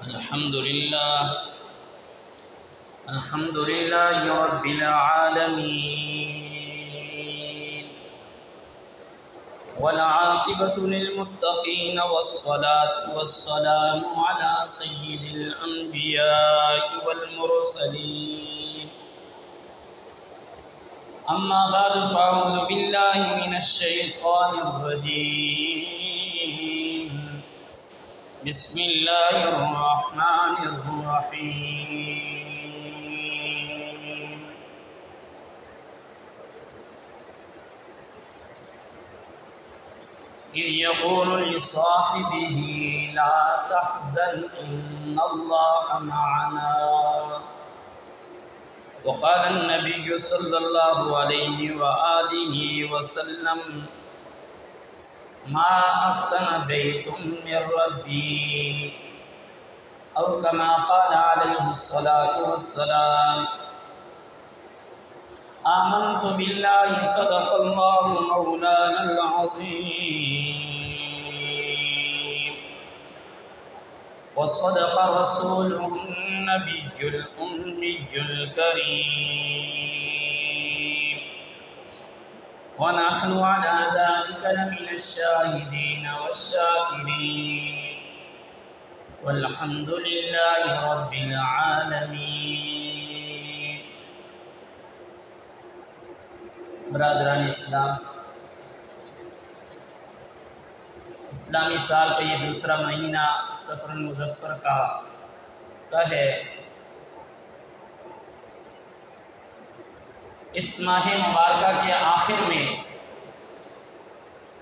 الحمد لله رب العالمين، والعاقبة للمتقين، والصلاة والسلام على سيد الأنبياء والمرسلين. أما بعد، فأعوذ بالله من الشيطان الرجيم. بسم الله الرحمن الرحيم. إذ يقول لصاحبه لا تحزن إن الله معنا. وقال النبي صلى الله عليه وآله وسلم: ما أحسن بيت من ربي، أو كما قال عليه الصلاة والسلام. آمنت بالله صدق الله مولانا العظيم، وصدق رسوله النبي الأمي الكريم، ونحن على ذلك لمن الشاهدين والشاكرين، والحمد لله رب العالمين. برادران اسلام، اسلامی سال کا یہ دوسرا مہینہ سفر المظفر کا ہے۔ اس ماہ مبارکہ کے آخر میں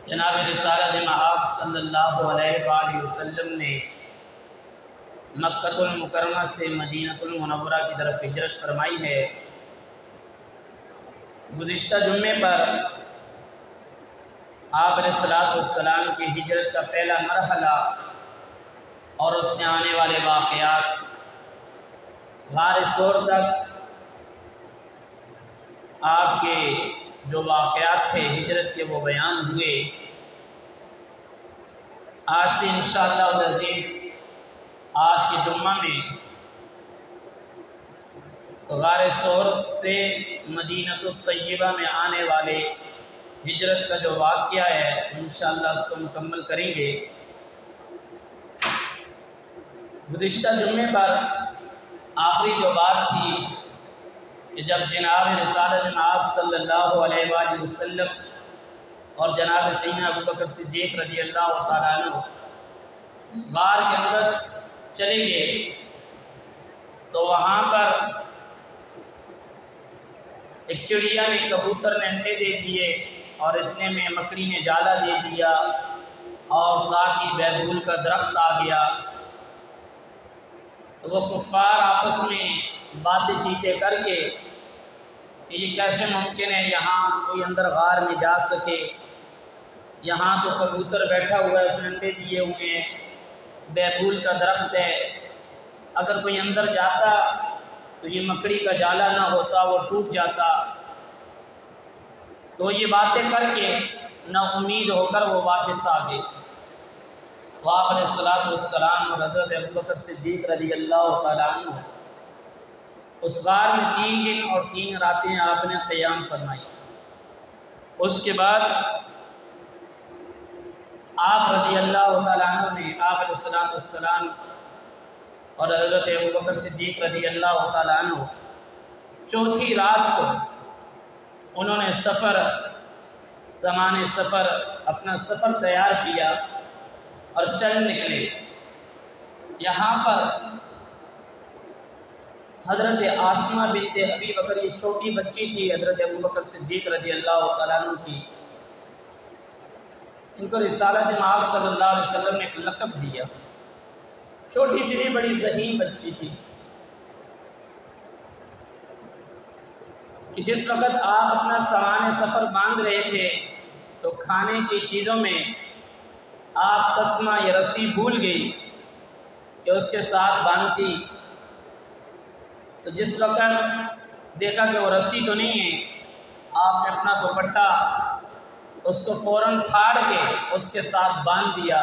جناب رسالت مآب صلی اللہ علیہ وآلہ وسلم نے مکہ المکرمہ سے مدینہ المنورہ کی طرف ہجرت فرمائی ہے۔ گزشتہ جمعے پر آپ علیہ السلام کی ہجرت کا پہلا مرحلہ اور اس میں آنے والے واقعات، غار ثور تک آپ کے جو واقعات تھے ہجرت کے وہ بیان ہوئے۔ آج سے انشاءاللہ العزیز آج کے جمعہ میں غار ثور سے مدینہ الطیبہ میں آنے والے ہجرت کا جو واقعہ ہے انشاءاللہ اس کو مکمل کریں گے۔ گزشتہ جمعے پر آخری جو بات تھی کہ جب جناب رسالت مآب صلی اللہ علیہ وآلہ وسلم اور جناب سیدنا ابوبکر صدیق رضی اللہ تعالیٰ عنہ اس غار کے اندر چلے گئے تو وہاں پر ایک چڑیا نے، کبوتر نے انڈے دے دیے اور اتنے میں مکڑی نے جالا دے دیا اور ساتھ ہی بیبول کا درخت آ گیا۔ تو وہ کفار آپس میں باتیں چیتیں کر کے کہ یہ کیسے ممکن ہے یہاں کوئی اندر غار میں جا سکے، یہاں تو کبوتر بیٹھا ہوا ہے، اس نے انڈے دیے ہوئے ہیں، بیبول کا درخت ہے، اگر کوئی اندر جاتا تو یہ مکڑی کا جالا نہ ہوتا، وہ ٹوٹ جاتا۔ تو یہ باتیں کر کے نا امید ہو کر وہ واپس آ گئے۔ تو آپ علیہ السلام اور حضرت ابوبکر صدیق رضی اللہ تعالیٰ عنہ اس غار میں 3 دن اور 3 راتیں آپ نے قیام فرمائی۔ اس کے بعد آپ رضی اللہ تعالیٰ عنہ نے آپ علیہ السلام اور حضرت ابوبکر صدیق رضی اللہ تعالیٰ عنہ چوتھی رات کو انہوں نے اپنا سفر تیار کیا اور چل نکلے۔ یہاں پر حضرت آسمہ بنت ابی بکر، یہ چھوٹی بچی تھی حضرت ابوبکر صدیق رضی اللہ تعالیٰ عنہ کی، ان کو رسالت مآب صلی اللہ علیہ وسلم نے ایک لقب دیا۔ چھوٹی سی نہیں، بڑی ذہین بچی تھی کہ جس وقت آپ اپنا سامان سفر باندھ رہے تھے تو کھانے کی چیزوں میں آپ تسمہ یا رسی بھول گئی کہ اس کے ساتھ باندھتی، تو جس وقت دیکھا کہ وہ رسی تو نہیں ہے، آپ نے اپنا دوپٹہ اس کو فوراً پھاڑ کے اس کے ساتھ باندھ دیا۔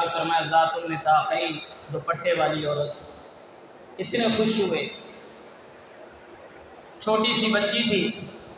کے فرمایا ذات النطاقین، دوپٹے والی عورت۔ اتنے خوش ہوئے، چھوٹی سی بچی تھی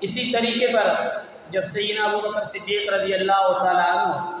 اسی طریقے پر جب سیدنا ابوبکر صدیق رضی اللہ تعالیٰ عنہ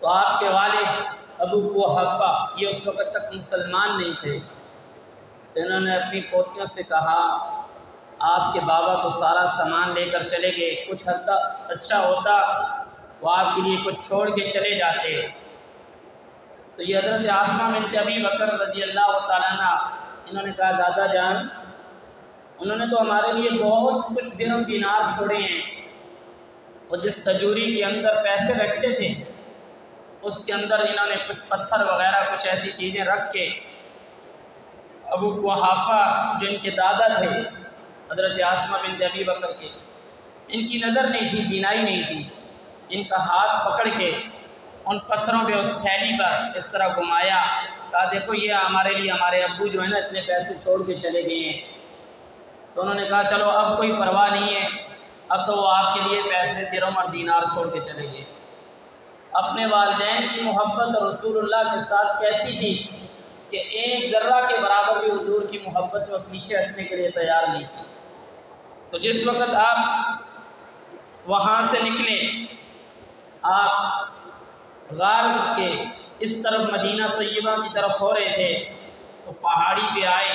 تو آپ کے والد ابو قحافہ یہ اس وقت تک مسلمان نہیں تھے، تو انہوں نے اپنی پوتیوں سے کہا آپ کے بابا تو سارا سامان لے کر چلے گئے، کچھ حد تک اچھا ہوتا وہ آپ کے لیے کچھ چھوڑ کے چلے جاتے۔ تو یہ حضرت آسمہ بنت ابی بکر رضی اللہ تعالیٰ عنہ انہوں نے کہا دادا جان، انہوں نے تو ہمارے لیے بہت کچھ درہم دینار چھوڑے ہیں، اور جس تجوری کے اندر پیسے رکھتے تھے اس کے اندر انہوں نے کچھ پتھر وغیرہ کچھ ایسی چیزیں رکھ کے ابو قحافہ جو ان کے دادا تھے حضرت آسمہ بنت ابی بکر کے، ان کی نظر نہیں تھی، بینائی نہیں تھی، ان کا ہاتھ پکڑ کے ان پتھروں پہ اس تھیلی پر اس طرح گھمایا، کہا دیکھو یہ ہمارے لیے ہمارے ابو جو ہے نا اتنے پیسے چھوڑ کے چلے گئے ہیں۔ تو انہوں نے کہا چلو اب کوئی پرواہ نہیں ہے، اب تو وہ آپ کے لیے پیسے درہم اور دینار چھوڑ کے چلے گئے۔ اپنے والدین کی محبت رسول اللہ کے ساتھ کیسی تھی کہ ایک ذرہ کے برابر بھی حضور کی محبت میں پیچھے ہٹنے کے لیے تیار نہیں تھی۔ تو جس وقت آپ وہاں سے نکلے، آپ غار کے اس طرف مدینہ طیبہ کی طرف ہو رہے تھے تو پہاڑی پہ آئے،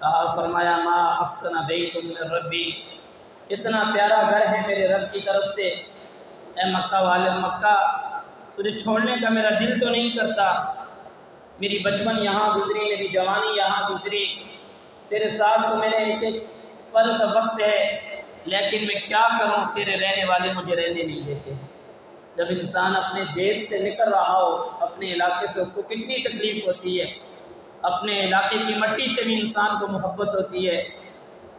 کہا فرمایا ما احسن بیت من ربی، اتنا پیارا گھر ہے میرے رب کی طرف سے، اے مکہ والے، مکہ تجھے چھوڑنے کا میرا دل تو نہیں کرتا، میری بچپن یہاں گزری، میری جوانی یہاں گزری، تیرے ساتھ تو میرے ایک پل کا وقت ہے، لیکن میں کیا کروں تیرے رہنے والے مجھے رہنے نہیں دیتے۔ جب انسان اپنے دیش سے نکل رہا ہو، اپنے علاقے سے، اس کو کتنی تکلیف ہوتی ہے، اپنے علاقے کی مٹی سے بھی انسان کو محبت ہوتی ہے،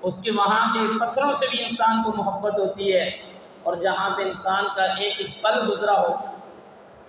اس کے وہاں کے پتھروں سے بھی انسان کو محبت ہوتی ہے، اور جہاں پہ انسان کا ایک ایک پل گزرا ہو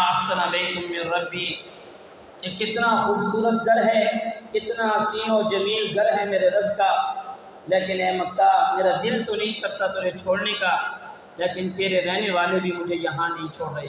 احسن بیت من ربی، کہ کتنا خوبصورت گھر ہے، کتنا حسین و جمیل گھر ہے میرے رب کا، لیکن اے مکہ میرا دل تو نہیں کرتا تجھے چھوڑنے کا، لیکن تیرے رہنے والے بھی مجھے یہاں نہیں چھوڑ رہے۔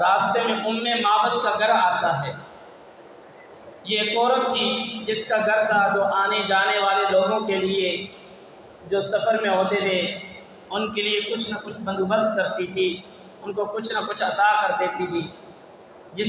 راستے میں معبد کا گھر آتا ہے، یہ ایک عورت تھی جس کا گھر تھا جو آنے جانے والے لوگوں کے لیے جو سفر میں ہوتے تھے ان کے لیے کچھ نہ کچھ بندوبست کرتی تھی، ان کو کچھ نہ کچھ عطا کر دیتی تھی۔ جس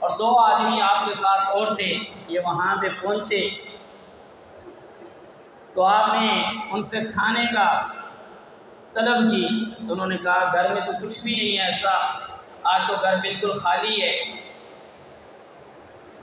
اور دو آدمی آپ کے ساتھ اور تھے، یہ وہاں پہ پہنچے تو آپ نے ان سے کھانے کا طلب کی، تو انہوں نے کہا گھر میں تو کچھ بھی نہیں ہے ایسا، آج تو گھر بالکل خالی ہے۔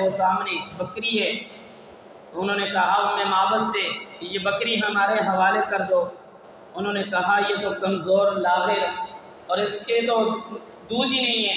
وہ سامنے بکری ہے، تو انہوں نے کہا معبد سے کہ یہ بکری ہمارے حوالے کر دو۔ انہوں نے کہا یہ تو کمزور لاغر اور اس کے تو دودھ ہی نہیں ہے۔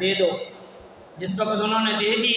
دے دو۔ جس وقت انہوں نے دے دی،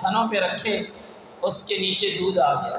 تھنوں پہ رکھے، اس کے نیچے دودھ آ گیا۔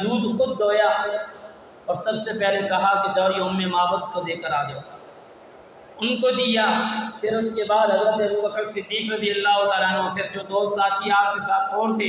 دودھ خود دویا اور سب سے پہلے کہا کہ جاؤ یہ معبد کو دے کر آ جاؤ، ان کو دیا۔ پھر اس کے بعد حضرت ابوبکر صدیق رضی اللہ تعالیٰ عنہ، پھر جو دو ساتھی آپ کے ساتھ اور تھے،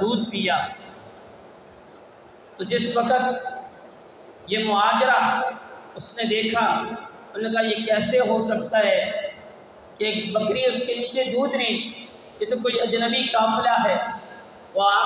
دودھ پیا۔ تو جس وقت یہ مہاجرہ اس نے دیکھا، انہوں نے کہا یہ کیسے ہو سکتا ہے کہ ایک بکری اس کے نیچے دودھ نہیں، یہ تو کوئی اجنبی قافلہ ہے۔ وہاں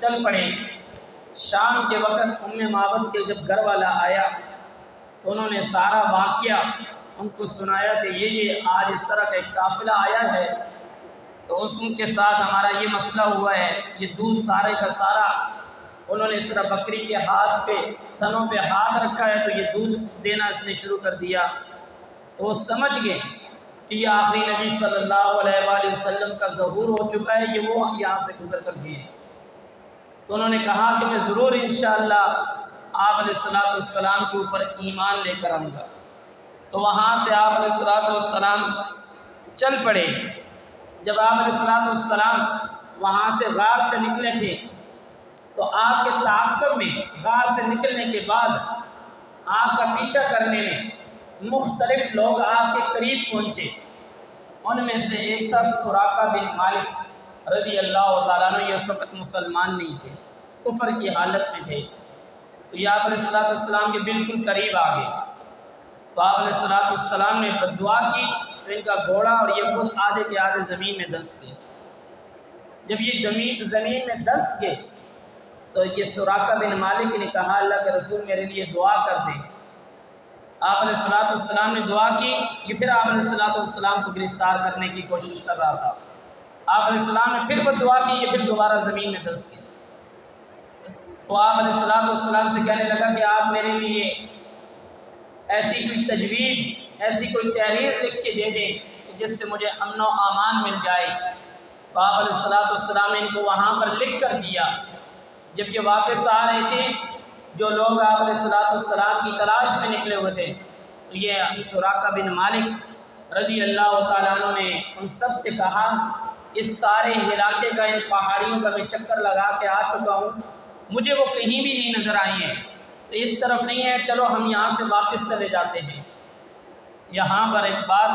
چل پڑے، شام کے وقت معبد کے جب گھر والا آیا تو انہوں نے سارا واقعہ ان کو سنایا کہ یہ آج اس طرح کا ایک قافلہ آیا ہے، تو ان کے ساتھ ہمارا یہ مسئلہ ہوا ہے، یہ دودھ سارے کا سارا انہوں نے اس طرح بکری کے ہاتھ پہ تھنوں پہ ہاتھ رکھا ہے تو یہ دودھ دینا اس نے شروع کر دیا۔ تو وہ سمجھ گئے کہ یہ آخری نبی صلی اللہ علیہ وآلہ وسلم کا ظہور ہو چکا ہے، یہ وہ یہاں سے گزر کر گئے۔ تو انہوں نے کہا کہ میں ضرور انشاءاللہ آپ علیہ السلام کے اوپر ایمان لے کر آؤں گا۔ تو وہاں سے آپ علیہ السلام چل پڑے۔ جب آپ علیہ السلام وہاں سے غار سے نکلے تھے تو آپ کے تعاقب میں غار سے نکلنے کے بعد آپ کا پیچھا کرنے میں مختلف لوگ آپ کے قریب پہنچے۔ ان میں سے ایک تھا سراقہ بن مالک رضی اللہ تعالیٰ عنہ۔ یہ اس وقت مسلمان نہیں تھے، کفر کی حالت میں تھے۔ تو یہ آپ علیہ السلام کے بالکل قریب آ گئے۔ تو آپ علیہ السلام نے بددعا کی تو ان کا گھوڑا اور یہ خود آدھے کے آدھے زمین میں دھنس گئے۔ جب یہ زمین میں دھنس گئے تو یہ سراقہ بن مالک نے کہا اللہ کے رسول میرے لیے دعا کر دیں۔ آپ علیہ السلام نے دعا کی۔ یہ پھر آپ علیہ السلام کو گرفتار کرنے کی کوشش کر رہا تھا۔ آپ علیہ السلام نے پھر بددعا کی، یہ پھر دوبارہ زمین میں دھنس گئے۔ تو آپ علیہ السلام سے کہنے لگا کہ آپ میرے لیے ایسی کوئی تجویز، ایسی کوئی تحریر لکھ کے دے دیں کہ جس سے مجھے امن و امان مل جائے۔ تو آپ علیہ السلام نے ان کو وہاں پر لکھ کر دیا۔ جب یہ واپس آ رہے تھے، جو لوگ آپ علیہ السلام کی تلاش میں نکلے ہوئے تھے، تو یہ سراقہ بن مالک رضی اللہ تعالیٰ عنہ نے ان سب سے کہا اس سارے علاقے کا، ان پہاڑیوں کا میں چکر لگا کے آ چکا ہوں، مجھے وہ کہیں بھی نہیں نظر آئی ہیں، تو اس طرف نہیں ہے، چلو ہم یہاں سے واپس چلے جاتے ہیں۔ یہاں پر ایک بات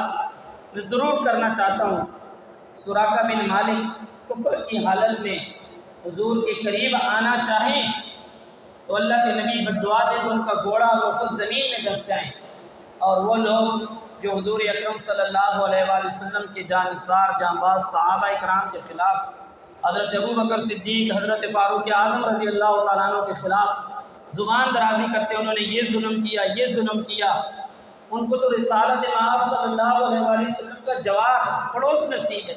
میں ضرور کرنا چاہتا ہوں، سراقہ بن مالک کفر کی حالت میں حضور کے قریب آنا چاہیں تو اللہ کے نبی بددعا دے تو ان کا گھوڑا وہ خود زمین میں دھنس جائیں، اور وہ لوگ جو حضور اکرم صلی اللہ علیہ وآلہ وسلم کے جانثار جانباز صحابہ کرام کے خلاف، حضرت ابوبکر صدیق، حضرت فاروق اعظم رضی اللہ تعالیٰ عنہ کے خلاف زبان درازی کرتے انہوں نے یہ ظلم کیا، یہ ظلم کیا، ان کو تو رسالت مآب صلی اللہ علیہ وآلہ وسلم کا جواب پڑوس نصیب ہے۔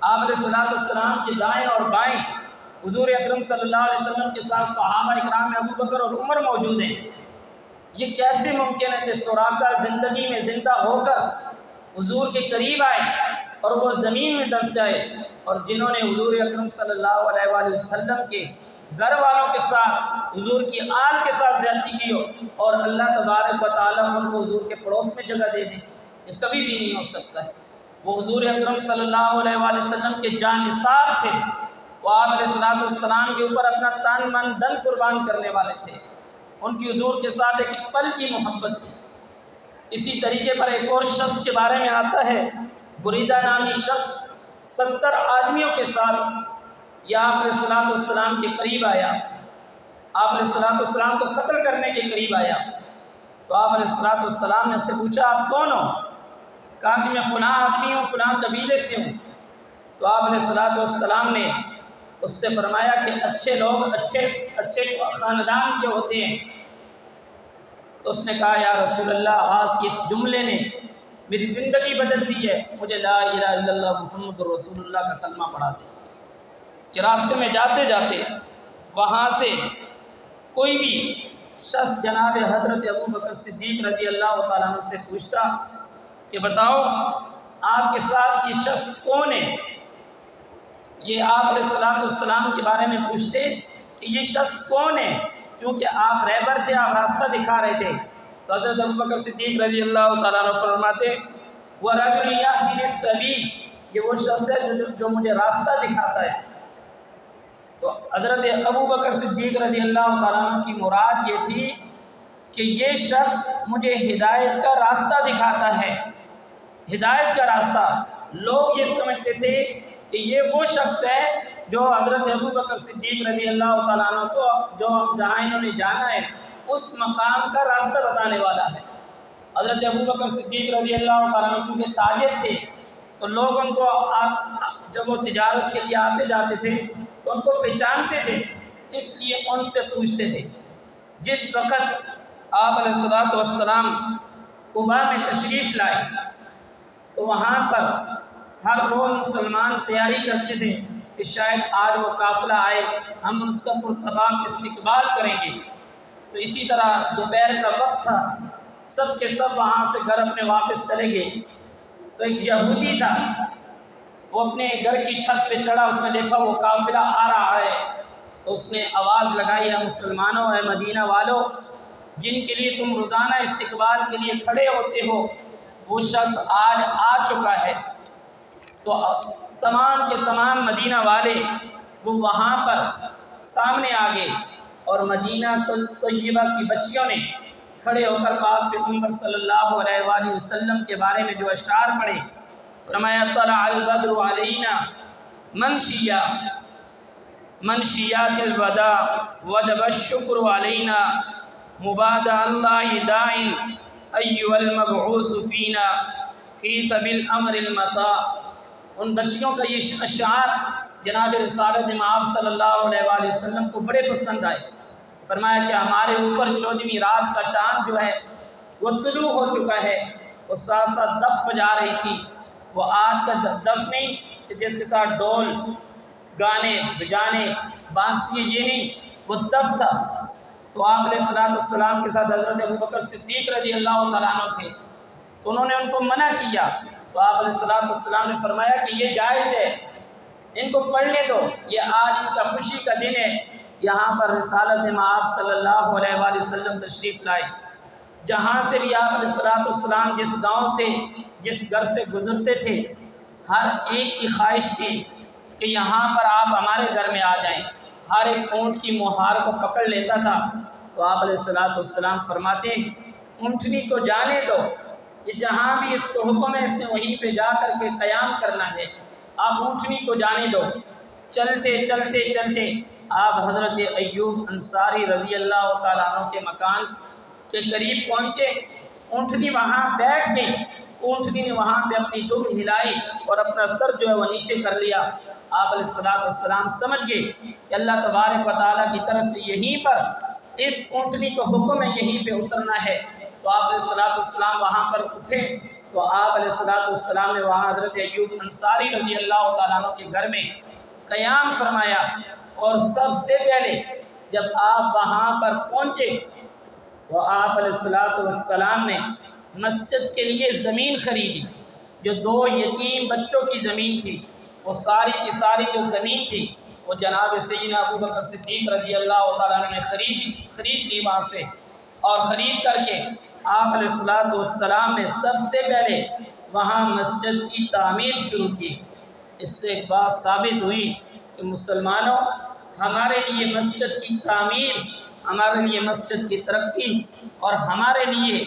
آپ علیہ السلام کے دائیں اور بائیں حضور اکرم صلی اللہ علیہ وسلم کے ساتھ صحابہ اکرام میں ابوبکر اور عمر موجود ہیں۔ یہ کیسے ممکن ہے کہ سراقہ زندگی میں زندہ ہو کر حضور کے قریب آئے اور وہ زمین میں دھنس جائے، اور جنہوں نے حضور اکرم صلی اللہ علیہ وآلہ وسلم کے گھر والوں کے ساتھ، حضور کی آل کے ساتھ زیادتی کی ہو، اور اللہ تبارک و تعالیٰ ان کو حضور کے پڑوس میں جگہ دے دے، یہ کبھی بھی نہیں ہو سکتا ہے۔ وہ حضور اکرم صلی اللہ علیہ وآلہ وسلم کے جانثار تھے، وہ آپ علیہ السلام کے اوپر اپنا تن من دل قربان کرنے والے تھے، ان کی حضور کے ساتھ ایک پل کی محبت تھی۔ اسی طریقے پر ایک اور شخص کے بارے میں آتا ہے، بریدہ نامی شخص 70 آدمیوں کے ساتھ یہ آپ علیہ السلام کے قریب آیا، آپ علیہ السلام کو قتل کرنے کے قریب آیا۔ تو آپ علیہ السلام نے اس سے پوچھا آپ کون ہو؟ کہا کہ میں فلاں آدمی ہوں، فلاں قبیلے سے ہوں۔ تو آپ علیہ السلام نے اس سے فرمایا کہ اچھے لوگ اچھے خاندان کے ہوتے ہیں۔ تو اس نے کہا یا رسول اللہ، آپ کی اس جملے نے میری زندگی بدل دی ہے، مجھے لا الہ الا اللہ محمد رسول اللہ کا کلمہ پڑھا دے۔ کہ راستے میں جاتے جاتے وہاں سے کوئی بھی شخص جناب حضرت ابوبکر صدیق رضی اللہ تعالیٰ عنہ سے پوچھتا کہ بتاؤ آپ کے ساتھ یہ شخص کون ہے، یہ آپ علیہ السلام کے بارے میں پوچھتے کہ یہ شخص کون ہے، کیونکہ آپ رہبر تھے، آپ راستہ دکھا رہے تھے۔ تو حضرت ابوبکر صدیق رضی اللہ تعالیٰ عنہ فرماتے وَرَجُلٌ يَهْدِي لِلسَّبِيلِ، یہ وہ شخص ہے جو مجھے راستہ دکھاتا ہے۔ تو حضرت ابوبکر صدیق رضی اللہ تعالیٰ عنہ کی مراد یہ تھی کہ یہ شخص مجھے ہدایت کا راستہ دکھاتا ہے، ہدایت کا راستہ۔ لوگ یہ سمجھتے تھے کہ یہ وہ شخص ہے جو حضرت ابوبکر صدیق رضی اللہ تعالیٰ عنہ کو جو جہاں انہوں نے جانا ہے اس مقام کا راستہ بتانے والا ہے۔ حضرت ابوبکر صدیق رضی اللہ تعالیٰ عنہ کیونکہ تاجر تھے تو لوگ ان کو جب وہ تجارت کے لیے آتے جاتے تھے تو ان کو پہچانتے تھے، اس لیے ان سے پوچھتے تھے۔ جس وقت آپ علیہ السلام قباء میں تشریف لائے تو وہاں پر ہر روز مسلمان تیاری کرتے تھے کہ شاید آج وہ قافلہ آئے، ہم اس کا پرتباہ استقبال کریں گے۔ تو اسی طرح دوپہر کا وقت تھا، سب کے سب وہاں سے گھر اپنے واپس چلے گئے۔ تو ایک یہودی تھا، وہ اپنے گھر کی چھت پہ چڑھا، اس نے دیکھا وہ قافلہ آ رہا ہے، تو اس نے آواز لگائی، اے مسلمانوں، اے مدینہ والو، جن کے لیے تم روزانہ استقبال کے لیے کھڑے ہوتے ہو وہ شخص آج آ چکا ہے۔ تو تمام کے تمام مدینہ والے وہ وہاں پر سامنے آ گئے، اور مدینہ طیبہ کی بچیوں نے کھڑے ہو کر پاک پیغمبر صلی اللہ علیہ وآلہ وسلم کے بارے میں جو اشعار پڑھے، فرمایا طلع البدر علینا من شیات الوداع وجب الشکر علینا مباد اللہ دائن ایوہ المبعوث فینا خیث بالامر المطاع۔ ان بچیوں کا یہ اشعار جناب رسالت مآب صلی اللہ علیہ وآلہ وسلم کو بڑے پسند آئے۔ فرمایا کہ ہمارے اوپر 14ویں رات کا چاند جو ہے وہ طلوع ہو چکا ہے، وہ ساتھ ساتھ دف بجا رہی تھی۔ وہ آج کا دف نہیں کہ جس کے ساتھ ڈول گانے بجانے بانسری، یہ نہیں، وہ دف تھا۔ تو آپ علیہ السلام کے ساتھ حضرت ابوبکر صدیق رضی اللہ تعالیٰ عنہ تھے، تو انہوں نے ان کو منع کیا، تو آپ علیہ السلام نے فرمایا کہ یہ جائز ہے، ان کو پڑھنے دو، یہ آج ان کا خوشی کا دن ہے۔ یہاں پر رسالت مآب صلی اللہ علیہ وآلہ وسلم تشریف لائے، جہاں سے بھی آپ علیہ السلام جس گاؤں سے جس گھر سے گزرتے تھے، ہر ایک کی خواہش تھی کہ یہاں پر آپ ہمارے گھر میں آ جائیں۔ ہر ایک اونٹ کی مہار کو پکڑ لیتا تھا، تو آپ علیہ السلام فرماتے اونٹنی کو جانے دو، یہ جہاں بھی اس کو حکم ہے اس نے وہیں پہ جا کر کے قیام کرنا ہے، آپ اونٹنی کو جانے دو۔ چلتے چلتے چلتے آپ حضرت ایوب انصاری رضی اللہ تعالیٰ عنہ کے مکان کے قریب پہنچے، اونٹنی وہاں بیٹھ گئی، اونٹنی نے وہاں پہ اپنی دم ہلائی اور اپنا سر جو ہے وہ نیچے کر لیا۔ آپ علیہ السلام سمجھ گئے کہ اللہ تبارک و تعالیٰ کی طرف سے یہیں پر اس اونٹنی کو حکم ہے یہیں پہ اترنا ہے۔ تو آپ علیہ السلام وہاں پر اٹھے، تو آپ علیہ السلام نے وہاں حضرت ایوب انصاری رضی اللہ تعالیٰ عنہ کے گھر میں قیام فرمایا، اور سب سے پہلے جب آپ وہاں پر پہنچے تو آپ علیہ السلام نے مسجد کے لیے زمین خریدی، جو 2 یتیم بچوں کی زمین تھی، وہ ساری کی ساری جو زمین تھی وہ جناب سیدنا ابوبکر صدیق رضی اللہ تعالیٰ عنہ نے خرید لی وہاں سے، اور خرید کر کے آپ علیہ السلام نے سب سے پہلے وہاں مسجد کی تعمیر شروع کی۔ اس سے ایک بات ثابت ہوئی کہ مسلمانوں، ہمارے لیے مسجد کی تعمیر، ہمارے لیے مسجد کی ترقی اور ہمارے لیے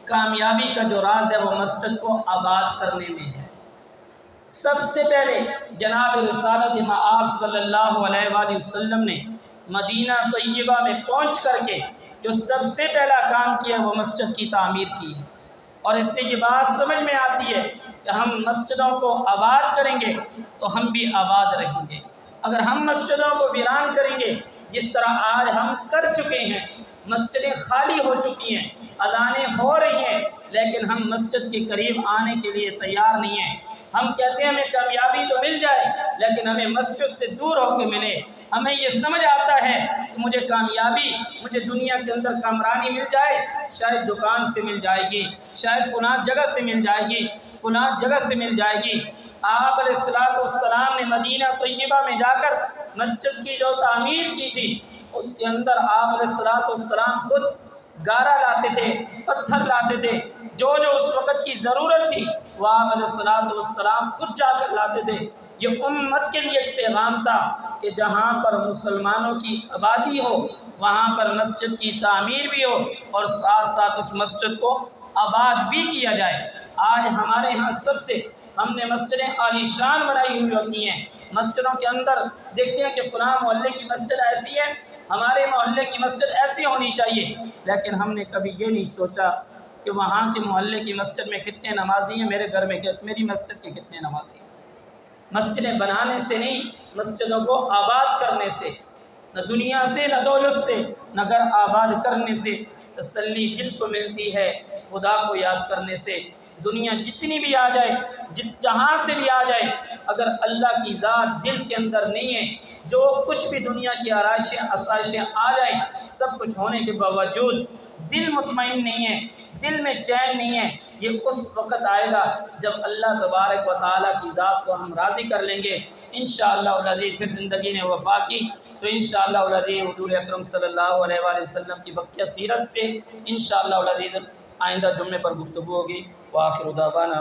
کامیابی کا جو راز ہے وہ مسجد کو آباد کرنے میں ہے۔ سب سے پہلے جناب رسالت مآب صلی اللہ علیہ وآلہ وسلم نے مدینہ طیبہ میں پہنچ کر کے جو سب سے پہلا کام کیا وہ مسجد کی تعمیر کی ہے، اور اس سے یہ بات سمجھ میں آتی ہے کہ ہم مسجدوں کو آباد کریں گے تو ہم بھی آباد رہیں گے۔ اگر ہم مسجدوں کو ویران کریں گے، جس طرح آج ہم کر چکے ہیں، مسجدیں خالی ہو چکی ہیں، اذانیں ہو رہی ہیں، لیکن ہم مسجد کے قریب آنے کے لیے تیار نہیں ہیں۔ ہم کہتے ہیں ہمیں کامیابی تو مل جائے لیکن ہمیں مسجد سے دور ہو کے ملے۔ ہمیں یہ سمجھ آتا ہے کہ مجھے کامیابی، مجھے دنیا کے اندر کامرانی مل جائے، شاید دکان سے مل جائے گی، شاید فلاں جگہ سے مل جائے گی، فلاں جگہ سے مل جائے گی۔ آپ علیہ السلام نے مدینہ طیبہ میں جا کر مسجد کی جو تعمیر کی تھی، اس کے اندر آپ علیہ السلام خود گارا لاتے تھے، پتھر لاتے تھے، جو اس وقت کی ضرورت تھی وہ آپ علیہ السلام خود جا کر لاتے تھے۔ یہ امت کے لیے ایک پیغام تھا کہ جہاں پر مسلمانوں کی آبادی ہو وہاں پر مسجد کی تعمیر بھی ہو اور ساتھ ساتھ اس مسجد کو آباد بھی کیا جائے۔ آج ہمارے ہاں سب سے ہم نے مسجدیں عالی شان بنائی ہوئی ہوتی ہیں، مسجدوں کے اندر دیکھتے ہیں کہ فلاں محلے کی مسجد ایسی ہے، ہمارے محلے کی مسجد ایسی ہونی چاہیے، لیکن ہم نے کبھی یہ نہیں سوچا کہ وہاں کے محلے کی مسجد میں کتنے نمازی ہیں، میرے گھر میں میری مسجد کے کتنے نمازی ہیں۔ مسجدیں بنانے سے نہیں، مسجدوں کو آباد کرنے سے، نہ دنیا سے نہ دولت سے، نہ گھر آباد کرنے سے تسلی دل کو ملتی ہے، خدا کو یاد کرنے سے۔ دنیا جتنی بھی آ جائے، جہاں سے بھی آ جائے، اگر اللہ کی ذات دل کے اندر نہیں ہے، جو کچھ بھی دنیا کی آرائشیں آسائشیں آ جائیں، سب کچھ ہونے کے باوجود دل مطمئن نہیں ہے، دل میں چین نہیں ہے، یہ اس وقت آئے گا جب اللہ تبارک و تعالیٰ کی ذات کو ہم راضی کر لیں گے، انشاءاللہ العزیز پھر زندگی نے وفا کی تو انشاءاللہ العزیز حضور اکرم صلی اللہ علیہ وآلہ وسلم کی بقیہ سیرت پہ انشاءاللہ العزیز آئندہ جمعے پر گفتگو ہوگی۔ وآخر دعوانا